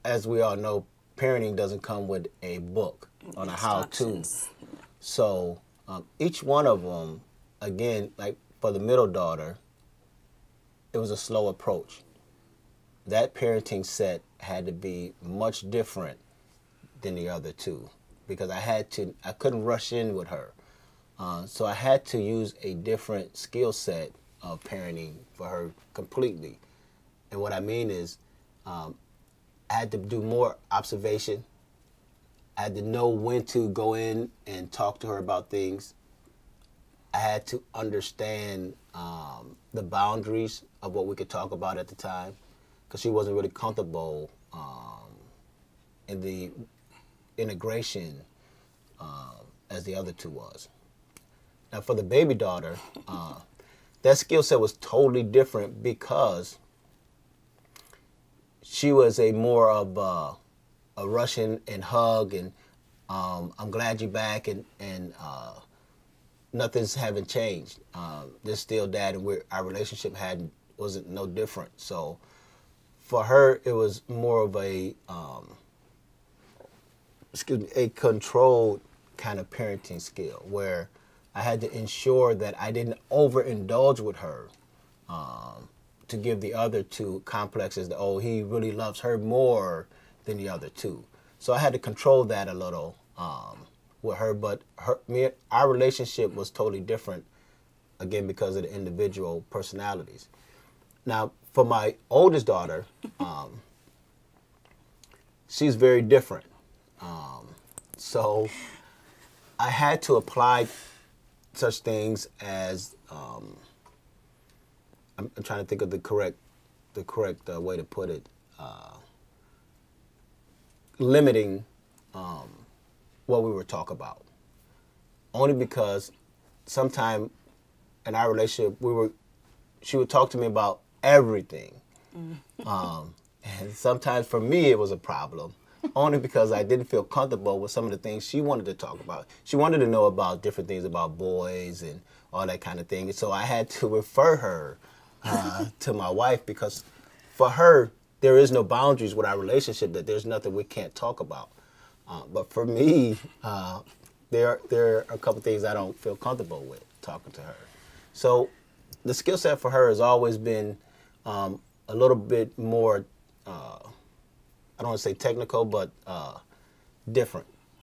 as we all know, parenting doesn't come with a book on a how-to. So each one of them, again, like for the middle daughter, it was a slow approach. That parenting set had to be much different than the other two because I couldn't rush in with her. So I had to use a different skill set of parenting for her completely. And what I mean is I had to do more observation. I had to know when to go in and talk to her about things. I had to understand the boundaries of what we could talk about at the time because she wasn't really comfortable in the integration as the other two was. Now, for the baby daughter, that skill set was totally different because she was a more of a rush in and hug and I'm glad you're back and nothing's haven't changed. There's still that and our relationship wasn't no different. So for her, it was more of a controlled kind of parenting skill where I had to ensure that I didn't overindulge with her to give the other two complexes that, oh, he really loves her more than the other two. So I had to control that a little with her, but our relationship was totally different, again, because of the individual personalities. Now, for my oldest daughter, she's very different. So I had to apply such things as I'm trying to think of the correct way to put it. Limiting what we were talking about, only because sometime in our relationship she would talk to me about everything, and sometimes for me it was a problem. Only because I didn't feel comfortable with some of the things she wanted to talk about. She wanted to know about different things about boys and all that kind of thing. So I had to refer her to my wife because for her, there is no boundaries with our relationship, that there's nothing we can't talk about. But for me, there are a couple things I don't feel comfortable with talking to her. So the skill set for her has always been a little bit more I don't want to say technical, but different.